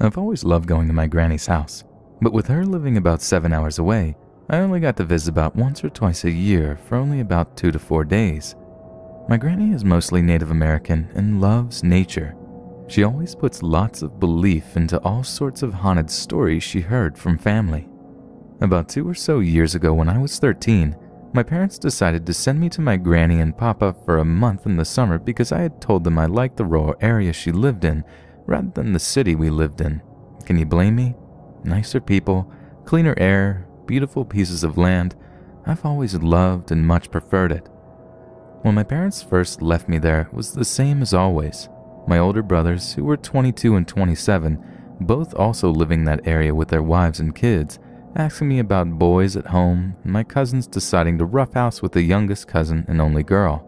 I've always loved going to my granny's house, but with her living about 7 hours away, I only got to visit about once or twice a year for only about 2 to 4 days. My granny is mostly Native American and loves nature. She always puts lots of belief into all sorts of haunted stories she heard from family. About 2 or so years ago when I was 13, my parents decided to send me to my granny and papa for a month in the summer because I had told them I liked the rural area she lived in rather than the city we lived in. Can you blame me? Nicer people, cleaner air, beautiful pieces of land. I've always loved and much preferred it. When my parents first left me there, it was the same as always. My older brothers, who were 22 and 27, both also living that area with their wives and kids, asking me about boys at home, and my cousins deciding to roughhouse with the youngest cousin and only girl.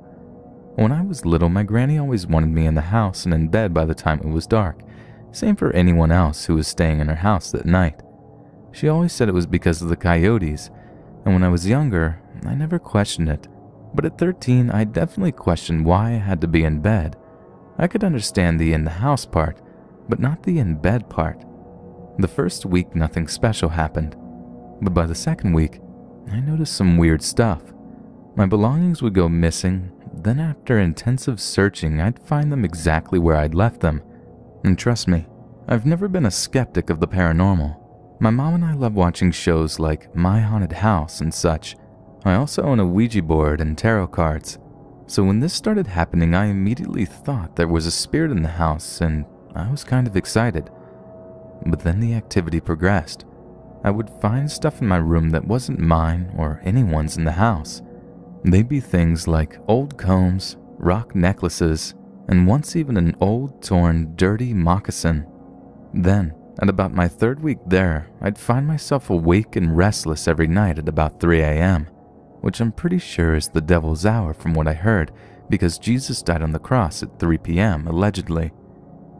When I was little, my granny always wanted me in the house and in bed by the time it was dark. Same for anyone else who was staying in her house that night. She always said it was because of the coyotes, and when I was younger, I never questioned it. But at 13, I definitely questioned why I had to be in bed. I could understand the in the house part, but not the in bed part. The first week, nothing special happened. But by the second week, I noticed some weird stuff. My belongings would go missing, then after intensive searching, I'd find them exactly where I'd left them. And trust me, I've never been a skeptic of the paranormal. My mom and I love watching shows like My Haunted House and such. I also own a Ouija board and tarot cards. So when this started happening, I immediately thought there was a spirit in the house and I was kind of excited. But then the activity progressed. I would find stuff in my room that wasn't mine or anyone's in the house. They'd be things like old combs, rock necklaces, and once even an old, torn, dirty moccasin. Then, at about my third week there, I'd find myself awake and restless every night at about 3 a.m., which I'm pretty sure is the devil's hour from what I heard, because Jesus died on the cross at 3 p.m., allegedly.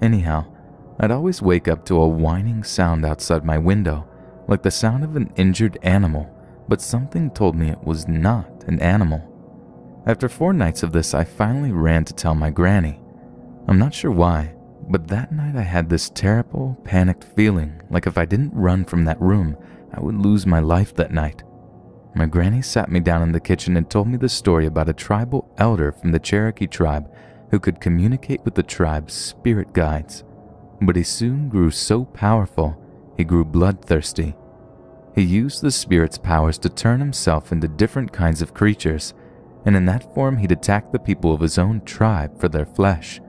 Anyhow, I'd always wake up to a whining sound outside my window, like the sound of an injured animal, but something told me it was not an animal. After 4 nights of this, I finally ran to tell my granny. I'm not sure why, but that night I had this terrible, panicked feeling like if I didn't run from that room, I would lose my life that night. My granny sat me down in the kitchen and told me the story about a tribal elder from the Cherokee tribe who could communicate with the tribe's spirit guides. But he soon grew so powerful, he grew bloodthirsty. He used the spirit's powers to turn himself into different kinds of creatures, and in that form he'd attack the people of his own tribe for their flesh.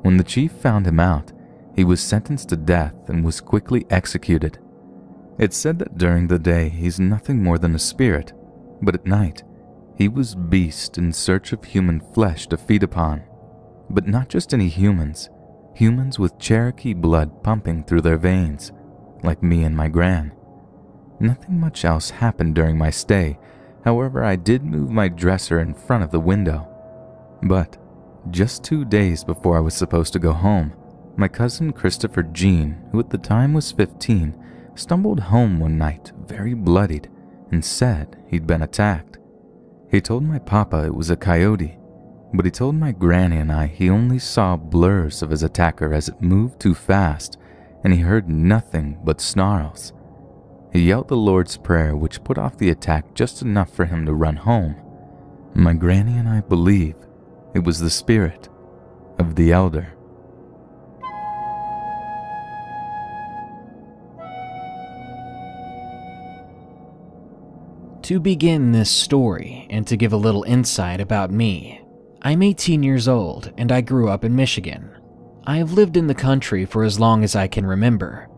When the chief found him out, he was sentenced to death and was quickly executed. It's said that during the day he's nothing more than a spirit, but at night he was beast in search of human flesh to feed upon. But not just any humans, humans with Cherokee blood pumping through their veins, like me and my gran. Nothing much else happened during my stay. However, I did move my dresser in front of the window. But just 2 days before I was supposed to go home, my cousin Christopher Jean, who at the time was 15, stumbled home one night very bloodied and said he'd been attacked. He told my papa it was a coyote, but he told my granny and I he only saw blurs of his attacker as it moved too fast, and he heard nothing but snarls. He yelled the Lord's Prayer, which put off the attack just enough for him to run home. My granny and I believe it was the spirit of the elder. To begin this story, and to give a little insight about me, I'm 18 years old and I grew up in Michigan. I have lived in the country for as long as I can remember.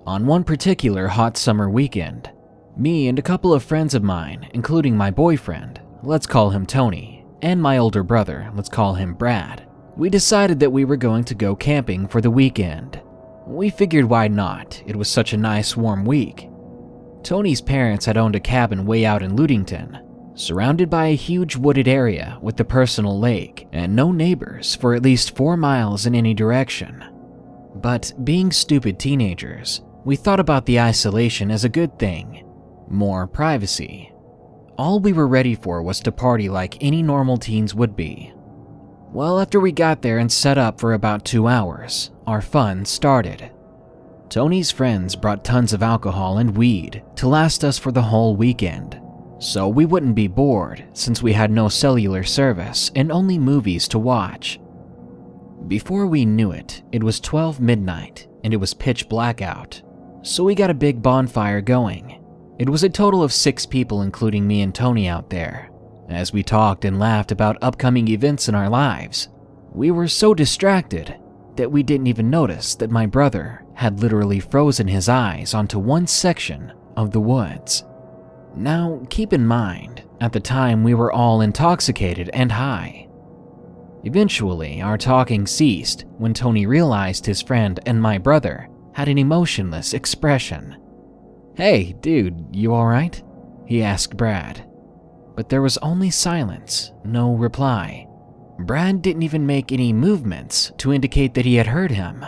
On one particular hot summer weekend, me and a couple of friends of mine, including my boyfriend, let's call him Tony, and my older brother, let's call him Brad, we decided that we were going to go camping for the weekend. We figured why not, it was such a nice warm week. Tony's parents had owned a cabin way out in Ludington, surrounded by a huge wooded area with a personal lake and no neighbors for at least 4 miles in any direction. But being stupid teenagers, we thought about the isolation as a good thing, more privacy. All we were ready for was to party like any normal teens would be. Well, after we got there and set up for about 2 hours, our fun started. Tony's friends brought tons of alcohol and weed to last us for the whole weekend, so we wouldn't be bored since we had no cellular service and only movies to watch. Before we knew it, it was 12 midnight and it was pitch black out, so we got a big bonfire going. It was a total of 6 people including me and Tony out there. As we talked and laughed about upcoming events in our lives, we were so distracted that we didn't even notice that my brother had literally frozen his eyes onto one section of the woods. Now, keep in mind, at the time we were all intoxicated and high. Eventually, our talking ceased when Tony realized his friend and my brother had an emotionless expression. "Hey, dude, you alright?" he asked Brad. But there was only silence, no reply. Brad didn't even make any movements to indicate that he had heard him.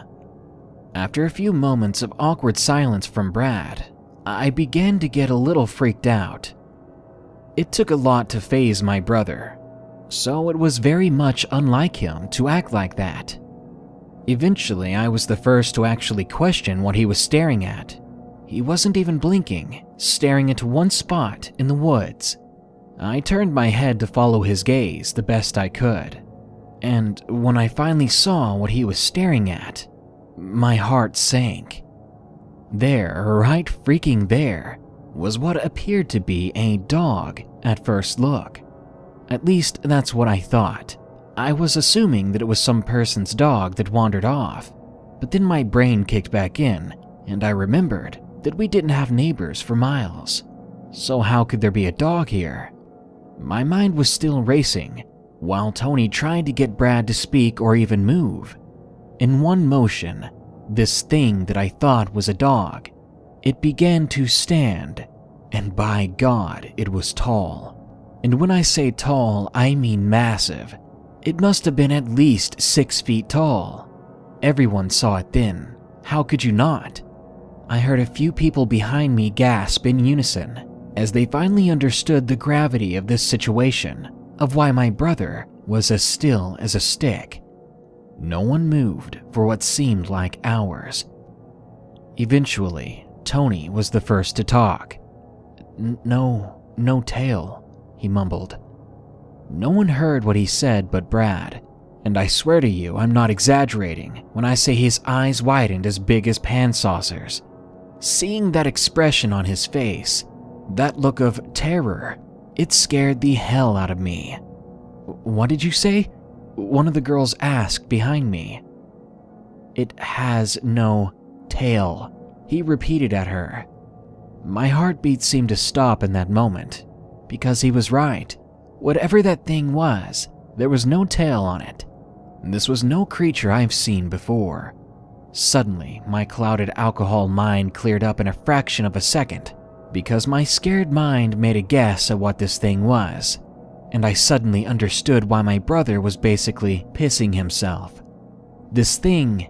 After a few moments of awkward silence from Brad, I began to get a little freaked out. It took a lot to faze my brother, so it was very much unlike him to act like that. Eventually, I was the first to actually question what he was staring at. He wasn't even blinking, staring into one spot in the woods. I turned my head to follow his gaze the best I could, and when I finally saw what he was staring at, my heart sank. There, right freaking there, was what appeared to be a dog at first look. At least that's what I thought. I was assuming that it was some person's dog that wandered off, but then my brain kicked back in, and I remembered that we didn't have neighbors for miles. So how could there be a dog here? My mind was still racing, while Tony tried to get Brad to speak or even move. In one motion, this thing that I thought was a dog, it began to stand, and by God, it was tall. And when I say tall, I mean massive. It must have been at least 6 feet tall. Everyone saw it then. How could you not? I heard a few people behind me gasp in unison as they finally understood the gravity of this situation, of why my brother was as still as a stick. No one moved for what seemed like hours. Eventually, Tony was the first to talk. No tail," he mumbled. No one heard what he said but Brad, and I swear to you I'm not exaggerating when I say his eyes widened as big as pan saucers. Seeing that expression on his face, that look of terror, it scared the hell out of me. "What did you say?" one of the girls asked behind me. "It has no tail," he repeated at her. My heartbeat seemed to stop in that moment, because he was right. Whatever that thing was, there was no tail on it. This was no creature I've seen before. Suddenly, my clouded alcohol mind cleared up in a fraction of a second, because my scared mind made a guess at what this thing was, and I suddenly understood why my brother was basically pissing himself. This thing,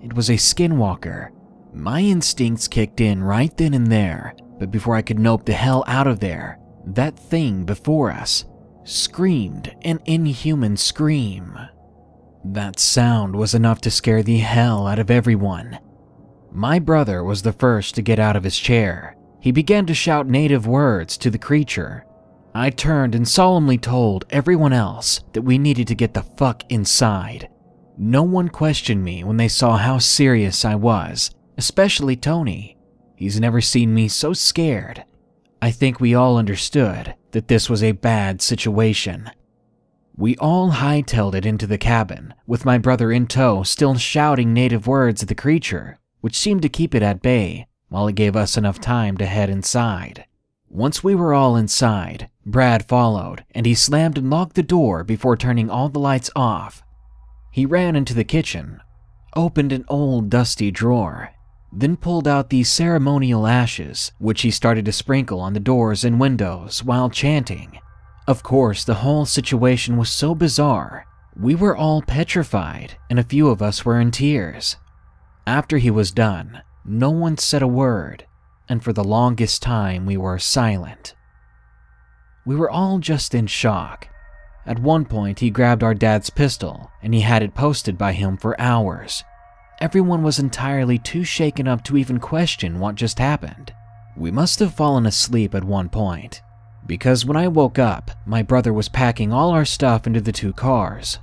it was a skinwalker. My instincts kicked in right then and there, but before I could nope the hell out of there, that thing before us screamed an inhuman scream. That sound was enough to scare the hell out of everyone. My brother was the first to get out of his chair. He began to shout native words to the creature. I turned and solemnly told everyone else that we needed to get the fuck inside. No one questioned me when they saw how serious I was, especially Tony. He's never seen me so scared. I think we all understood that this was a bad situation. We all hightailed it into the cabin, with my brother in tow still shouting native words at the creature, which seemed to keep it at bay, while it gave us enough time to head inside. Once we were all inside, Brad followed, and he slammed and locked the door before turning all the lights off. He ran into the kitchen, opened an old dusty drawer, then pulled out these ceremonial ashes, which he started to sprinkle on the doors and windows while chanting. Of course, the whole situation was so bizarre, we were all petrified, and a few of us were in tears. After he was done, no one said a word, and for the longest time we were silent. We were all just in shock. At one point, he grabbed our dad's pistol, and he had it posted by him for hours. Everyone was entirely too shaken up to even question what just happened. We must have fallen asleep at one point, because when I woke up, my brother was packing all our stuff into the 2 cars.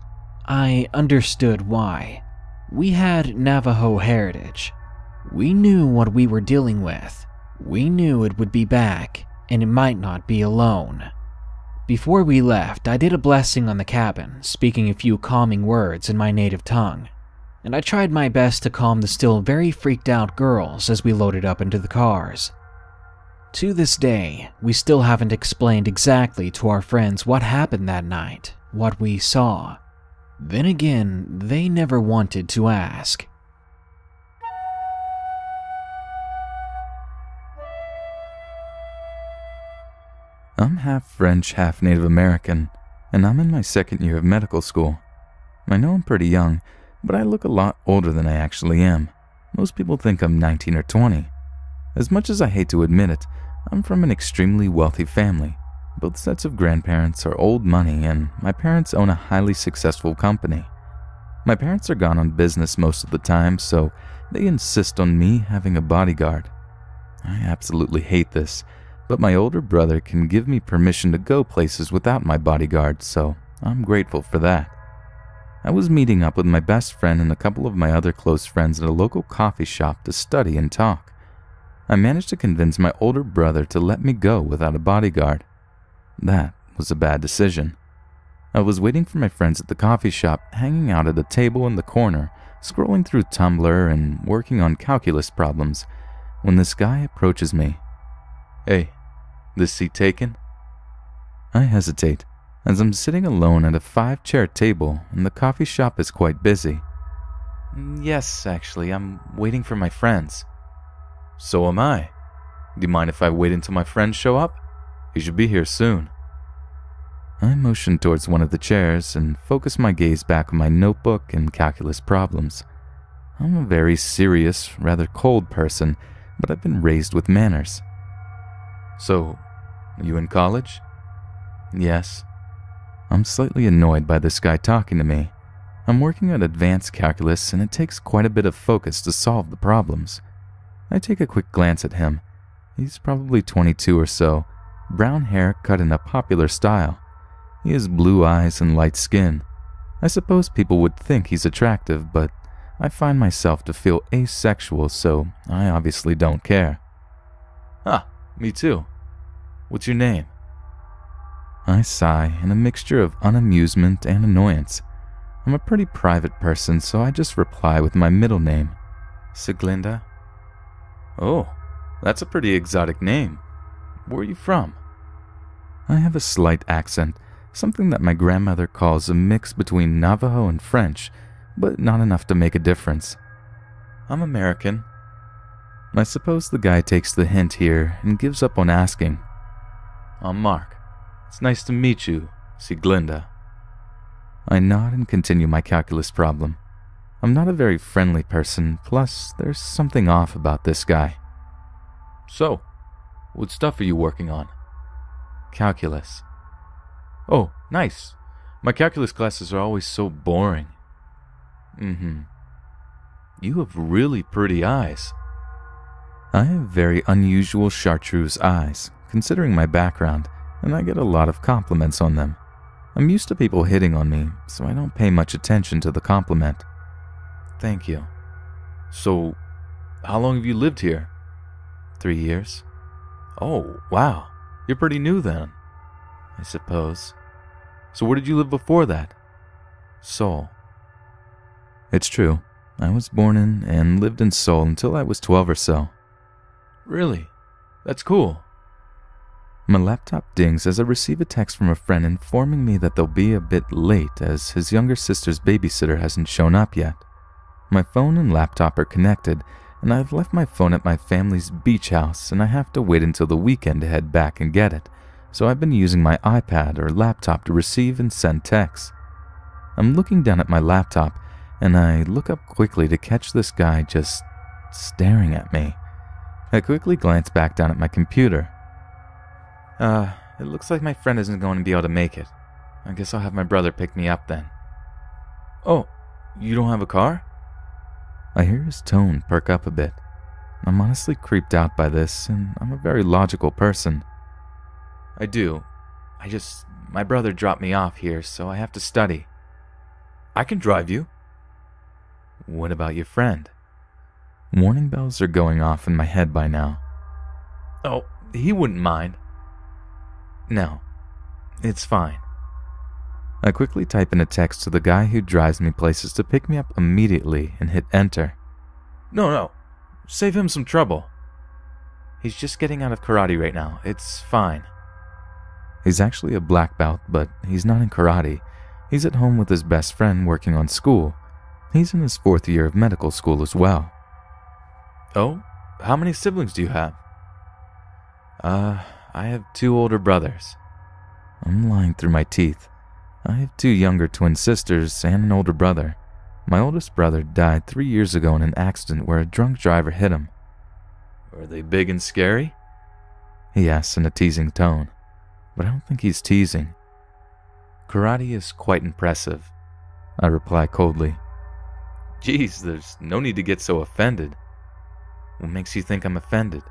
I understood why. We had Navajo heritage. We knew what we were dealing with. We knew it would be back, and it might not be alone. Before we left, I did a blessing on the cabin, speaking a few calming words in my native tongue, and I tried my best to calm the still very freaked out girls as we loaded up into the cars. To this day, we still haven't explained exactly to our friends what happened that night, what we saw. Then again, they never wanted to ask. I'm half French, half Native American, and I'm in my 2nd year of medical school. I know I'm pretty young, but I look a lot older than I actually am. Most people think I'm 19 or 20. As much as I hate to admit it, I'm from an extremely wealthy family. Both sets of grandparents are old money, and my parents own a highly successful company. My parents are gone on business most of the time, so they insist on me having a bodyguard. I absolutely hate this, but my older brother can give me permission to go places without my bodyguard, so I'm grateful for that. I was meeting up with my best friend and a couple of my other close friends at a local coffee shop to study and talk. I managed to convince my older brother to let me go without a bodyguard. That was a bad decision. I was waiting for my friends at the coffee shop, hanging out at a table in the corner, scrolling through Tumblr and working on calculus problems, when this guy approaches me. "Hey, this seat taken?" I hesitate, as I'm sitting alone at a 5-chair table and the coffee shop is quite busy. "Yes, actually, I'm waiting for my friends." "So am I. Do you mind if I wait until my friends show up? He should be here soon." I motion towards one of the chairs and focus my gaze back on my notebook and calculus problems. I'm a very serious, rather cold person, but I've been raised with manners. "So, are you in college?" "Yes." I'm slightly annoyed by this guy talking to me. I'm working at advanced calculus, and it takes quite a bit of focus to solve the problems. I take a quick glance at him. He's probably 22 or so, brown hair cut in a popular style. He has blue eyes and light skin. I suppose people would think he's attractive, but I find myself to feel asexual, so I obviously don't care. "Ah, me too. What's your name?" I sigh in a mixture of unamusement and annoyance. I'm a pretty private person, so I just reply with my middle name, Siglinda. "Oh, that's a pretty exotic name. Where are you from?" I have a slight accent, something that my grandmother calls a mix between Navajo and French, but not enough to make a difference. "I'm American." I suppose the guy takes the hint here and gives up on asking. "I'm Mark. It's nice to meet you, Siglinda." I nod and continue my calculus problem. I'm not a very friendly person, plus there's something off about this guy. "So, what stuff are you working on?" "Calculus." "Oh, nice. My calculus classes are always so boring." You have really pretty eyes." I have very unusual chartreuse eyes, considering my background, and I get a lot of compliments on them. I'm used to people hitting on me, so I don't pay much attention to the compliment. "Thank you." "So, how long have you lived here?" 3 years. "Oh, wow. You're pretty new then." "I suppose." "So where did you live before that?" "Seoul." It's true. I was born in and lived in Seoul until I was 12 or so. "Really? That's cool." My laptop dings as I receive a text from a friend informing me that they'll be a bit late as his younger sister's babysitter hasn't shown up yet. My phone and laptop are connected, and I've left my phone at my family's beach house, and I have to wait until the weekend to head back and get it, so I've been using my iPad or laptop to receive and send texts. I'm looking down at my laptop, and I look up quickly to catch this guy just staring at me. I quickly glance back down at my computer. It looks like my friend isn't going to be able to make it. I guess I'll have my brother pick me up then." "Oh, you don't have a car?" I hear his tone perk up a bit. I'm honestly creeped out by this, and I'm a very logical person. I do. My brother dropped me off here, so I have to study. I can drive you. What about your friend? Warning bells are going off in my head by now. Oh, he wouldn't mind. No, it's fine. I quickly type in a text to the guy who drives me places to pick me up immediately and hit enter. No, save him some trouble. He's just getting out of karate right now. It's fine. He's actually a black belt, but he's not in karate. He's at home with his best friend working on school. He's in his 4th year of medical school as well. Oh, how many siblings do you have? I have 2 older brothers. I'm lying through my teeth. I have 2 younger twin sisters and an older brother. My oldest brother died 3 years ago in an accident where a drunk driver hit him. Are they big and scary? He asks in a teasing tone, but I don't think he's teasing. Karate is quite impressive, I reply coldly. Geez, there's no need to get so offended. What makes you think I'm offended?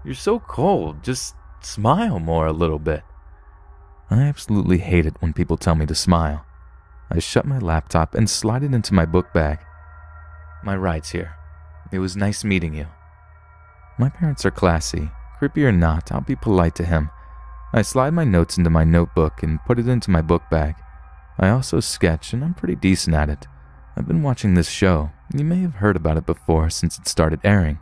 You're so cold, just smile more a little bit. I absolutely hate it when people tell me to smile. I shut my laptop and slide it into my book bag. My ride's here. It was nice meeting you. My parents are classy. Creepy or not, I'll be polite to him. I slide my notes into my notebook and put it into my book bag. I also sketch, and I'm pretty decent at it. I've been watching this show. You may have heard about it before since it started airing.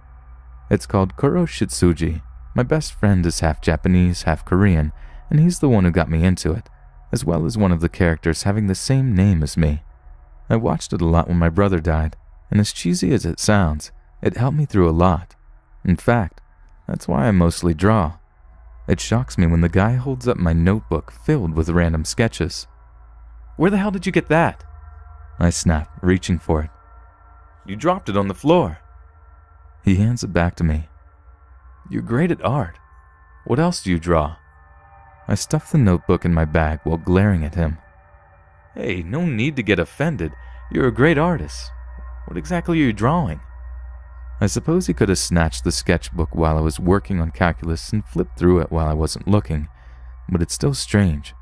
It's called Kuro Shitsuji. My best friend is half Japanese, half Korean, and he's the one who got me into it, as well as one of the characters having the same name as me. I watched it a lot when my brother died, and as cheesy as it sounds, it helped me through a lot. In fact, that's why I mostly draw. It shocks me when the guy holds up my notebook filled with random sketches. Where the hell did you get that? I snap, reaching for it. You dropped it on the floor. He hands it back to me. You're great at art. What else do you draw? I stuff the notebook in my bag while glaring at him. Hey, no need to get offended. You're a great artist. What exactly are you drawing? I suppose he could have snatched the sketchbook while I was working on calculus and flipped through it while I wasn't looking, but it's still strange.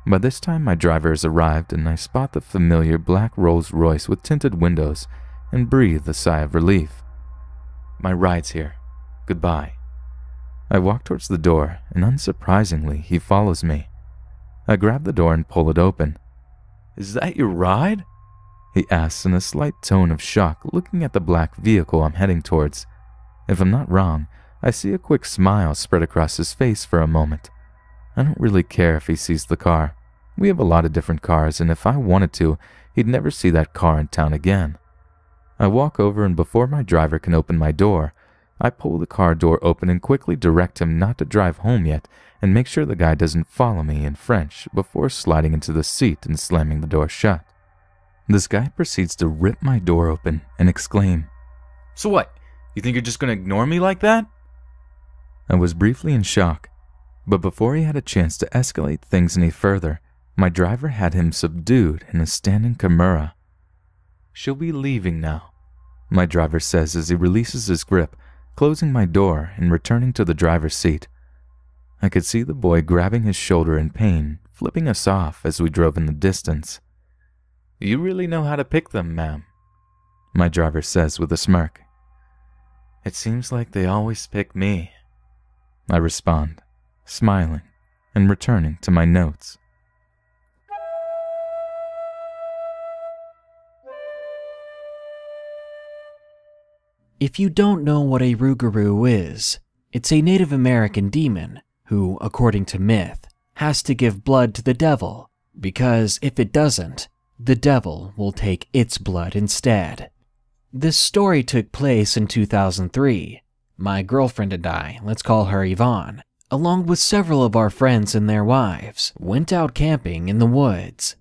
By this time my driver has arrived and I spot the familiar black Rolls Royce with tinted windows and breathe a sigh of relief. My ride's here. Goodbye. I walk towards the door, and unsurprisingly, he follows me. I grab the door and pull it open. Is that your ride? He asks in a slight tone of shock, looking at the black vehicle I'm heading towards. If I'm not wrong, I see a quick smile spread across his face for a moment. I don't really care if he sees the car. We have a lot of different cars, and if I wanted to, he'd never see that car in town again. I walk over, and before my driver can open my door, I pull the car door open and quickly direct him not to drive home yet and make sure the guy doesn't follow me in French before sliding into the seat and slamming the door shut. This guy proceeds to rip my door open and exclaim, So what? You think you're just going to ignore me like that? I was briefly in shock, but before he had a chance to escalate things any further, my driver had him subdued in a standing Kimura. She'll be leaving now, my driver says as he releases his grip, closing my door and returning to the driver's seat. I could see the boy grabbing his shoulder in pain, flipping us off as we drove in the distance. You really know how to pick them, ma'am, my driver says with a smirk. It seems like they always pick me, I respond, smiling and returning to my notes. If you don't know what a Rougarou is, it's a Native American demon who, according to myth, has to give blood to the devil, because if it doesn't, the devil will take its blood instead. This story took place in 2003. My girlfriend and I, let's call her Yvonne, along with several of our friends and their wives, went out camping in the woods.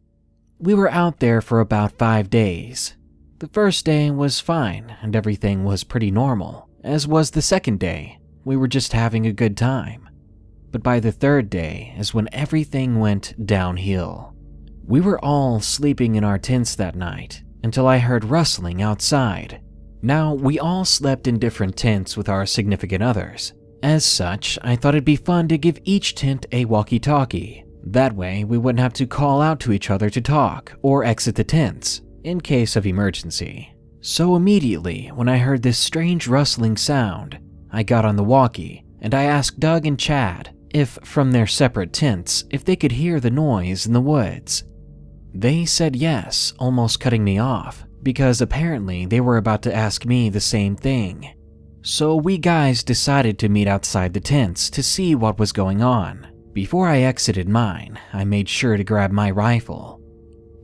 We were out there for about 5 days. The first day was fine and everything was pretty normal, as was the second day. We were just having a good time. But by the third day is when everything went downhill. We were all sleeping in our tents that night, until I heard rustling outside. Now, we all slept in different tents with our significant others. As such, I thought it'd be fun to give each tent a walkie-talkie. That way, we wouldn't have to call out to each other to talk or exit the tents in case of emergency. So immediately, when I heard this strange rustling sound, I got on the walkie and I asked Doug and Chad if, from their separate tents, if they could hear the noise in the woods. They said yes, almost cutting me off, because apparently they were about to ask me the same thing. So we guys decided to meet outside the tents to see what was going on. Before I exited mine, I made sure to grab my rifle.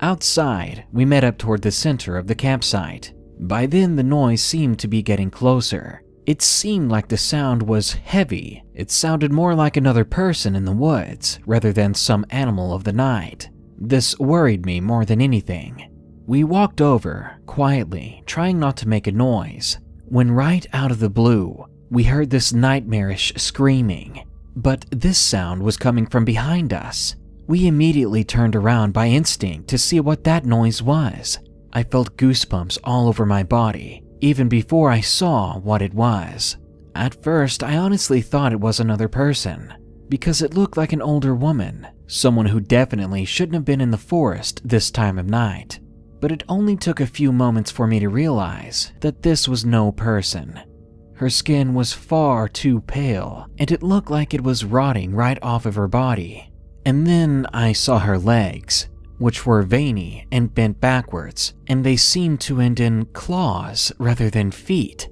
Outside, we met up toward the center of the campsite. By then, the noise seemed to be getting closer. It seemed like the sound was heavy. It sounded more like another person in the woods rather than some animal of the night. This worried me more than anything. We walked over, quietly, trying not to make a noise, when right out of the blue, we heard this nightmarish screaming. But this sound was coming from behind us. We immediately turned around by instinct to see what that noise was. I felt goosebumps all over my body, even before I saw what it was. At first, I honestly thought it was another person, because it looked like an older woman, someone who definitely shouldn't have been in the forest this time of night. But it only took a few moments for me to realize that this was no person. Her skin was far too pale, and it looked like it was rotting right off of her body. And then I saw her legs, which were veiny and bent backwards, and they seemed to end in claws rather than feet.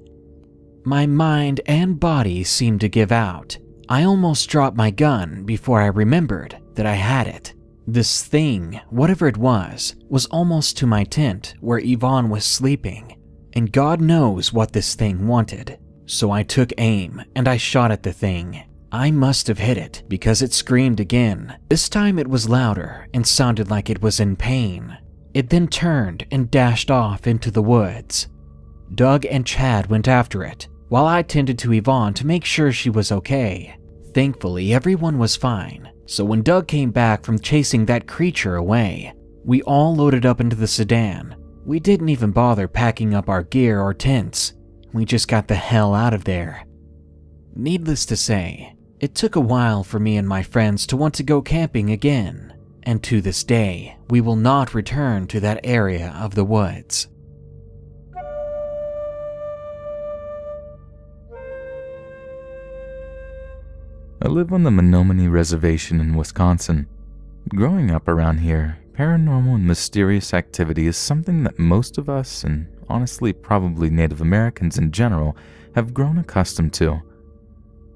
My mind and body seemed to give out. I almost dropped my gun before I remembered that I had it. This thing, whatever it was almost to my tent where Yvonne was sleeping, and God knows what this thing wanted. So I took aim and I shot at the thing. I must have hit it because it screamed again. This time it was louder and sounded like it was in pain. It then turned and dashed off into the woods. Doug and Chad went after it, while I tended to Yvonne to make sure she was okay. Thankfully, everyone was fine, so when Doug came back from chasing that creature away, we all loaded up into the sedan. We didn't even bother packing up our gear or tents. We just got the hell out of there. Needless to say, it took a while for me and my friends to want to go camping again, and to this day, we will not return to that area of the woods. I live on the Menominee Reservation in Wisconsin. Growing up around here, paranormal and mysterious activity is something that most of us, and honestly probably Native Americans in general, have grown accustomed to.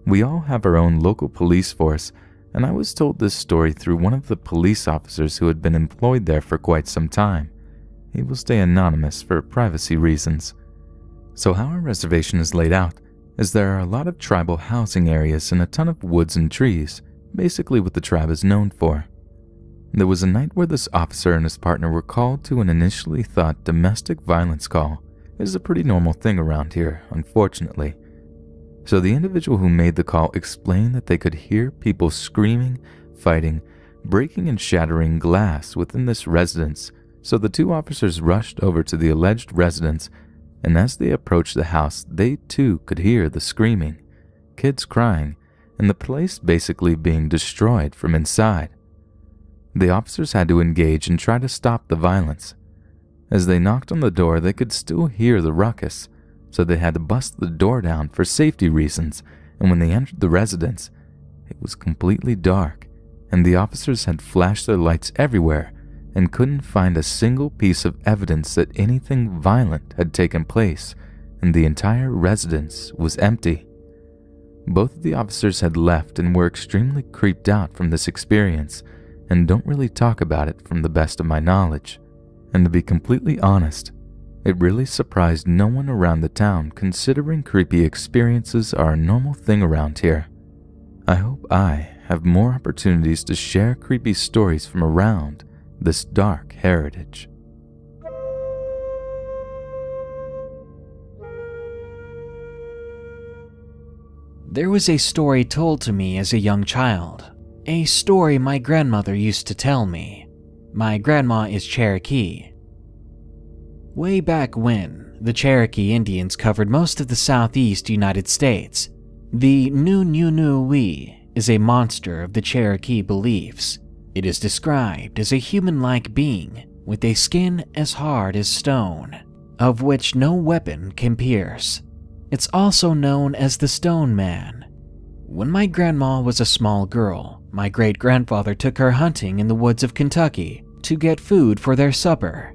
We all have our own local police force, and I was told this story through one of the police officers who had been employed there for quite some time. He will stay anonymous for privacy reasons. So how our reservation is laid out is there are a lot of tribal housing areas and a ton of woods and trees, basically what the tribe is known for. There was a night where this officer and his partner were called to an initially thought domestic violence call. It is a pretty normal thing around here, unfortunately. So the individual who made the call explained that they could hear people screaming, fighting, breaking and shattering glass within this residence, so the two officers rushed over to the alleged residence, and as they approached the house, they too could hear the screaming, kids crying, and the place basically being destroyed from inside. The officers had to engage and try to stop the violence. As they knocked on the door, they could still hear the ruckus, so they had to bust the door down for safety reasons, and when they entered the residence, it was completely dark, and the officers had flashed their lights everywhere and couldn't find a single piece of evidence that anything violent had taken place, and the entire residence was empty. Both of the officers had left and were extremely creeped out from this experience, and don't really talk about it from the best of my knowledge. And to be completely honest, it really surprised no one around the town, considering creepy experiences are a normal thing around here. I hope I have more opportunities to share creepy stories from around this dark heritage. There was a story told to me as a young child, a story my grandmother used to tell me. My grandma is Cherokee. Way back when, the Cherokee Indians covered most of the southeast United States. The Nu-Nu-Nu-Wee is a monster of the Cherokee beliefs. It is described as a human-like being with a skin as hard as stone, of which no weapon can pierce. It's also known as the Stone Man. When my grandma was a small girl, my great-grandfather took her hunting in the woods of Kentucky to get food for their supper.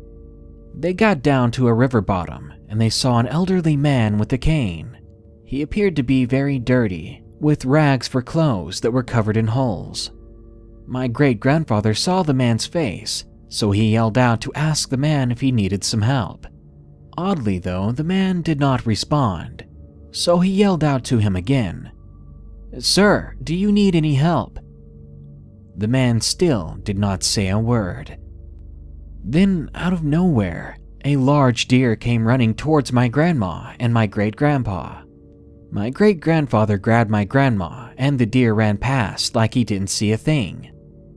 They got down to a river bottom and they saw an elderly man with a cane. He appeared to be very dirty, with rags for clothes that were covered in holes. My great-grandfather saw the man's face, so he yelled out to ask the man if he needed some help. Oddly though, the man did not respond, so he yelled out to him again, "Sir, do you need any help?" The man still did not say a word. Then, out of nowhere, a large deer came running towards my grandma and my great-grandpa. My great-grandfather grabbed my grandma and the deer ran past like he didn't see a thing.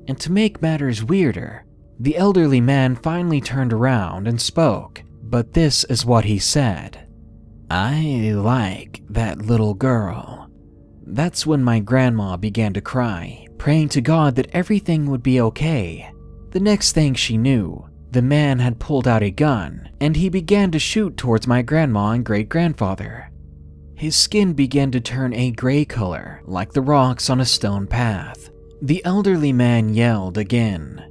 And to make matters weirder, the elderly man finally turned around and spoke, but this is what he said. "I like that little girl." That's when my grandma began to cry, praying to God that everything would be okay. The next thing she knew, the man had pulled out a gun and he began to shoot towards my grandma and great-grandfather. His skin began to turn a gray color like the rocks on a stone path. The elderly man yelled again,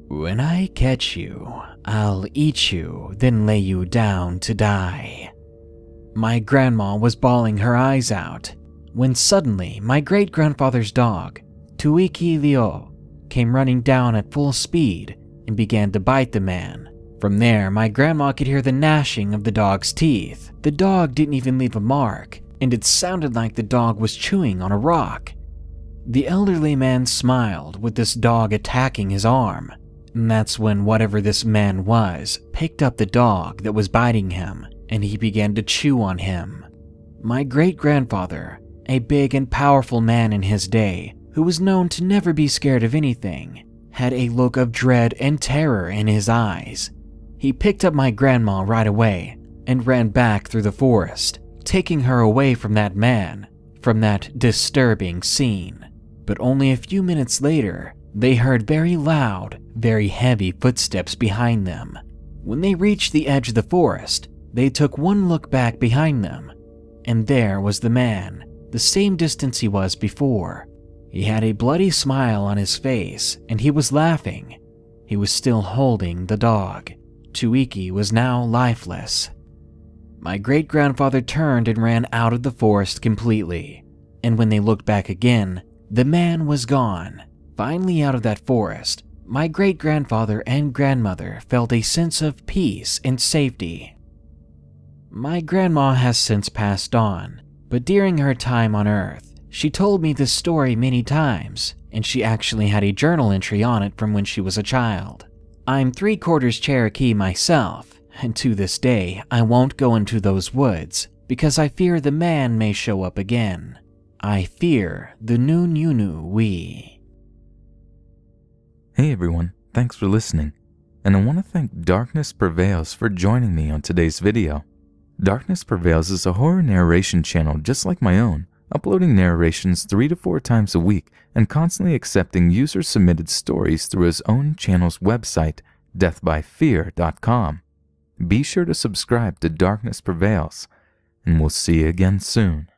"When I catch you, I'll eat you, then lay you down to die." My grandma was bawling her eyes out when suddenly my great-grandfather's dog, Tuiki Leo, came running down at full speed and began to bite the man. From there, my grandma could hear the gnashing of the dog's teeth. The dog didn't even leave a mark, and it sounded like the dog was chewing on a rock. The elderly man smiled with this dog attacking his arm, and that's when whatever this man was picked up the dog that was biting him, and he began to chew on him. My great-grandfather, a big and powerful man in his day, who was known to never be scared of anything, had a look of dread and terror in his eyes. He picked up my grandma right away and ran back through the forest, taking her away from that man, from that disturbing scene. But only a few minutes later, they heard very loud, very heavy footsteps behind them. When they reached the edge of the forest, they took one look back behind them, and there was the man, the same distance he was before. He had a bloody smile on his face, and he was laughing. He was still holding the dog. Tuiki was now lifeless. My great-grandfather turned and ran out of the forest completely, and when they looked back again, the man was gone. Finally out of that forest, my great-grandfather and grandmother felt a sense of peace and safety. My grandma has since passed on, but during her time on Earth, she told me this story many times, and she actually had a journal entry on it from when she was a child. I'm 3/4 Cherokee myself, and to this day, I won't go into those woods because I fear the man may show up again. I fear the Nu-Nu-Nu-Wee. Hey everyone, thanks for listening. And I want to thank Darkness Prevails for joining me on today's video. Darkness Prevails is a horror narration channel just like my own, uploading narrations 3 to 4 times a week and constantly accepting user-submitted stories through his own channel's website, deathbyfear.com. Be sure to subscribe to Darkness Prevails, and we'll see you again soon.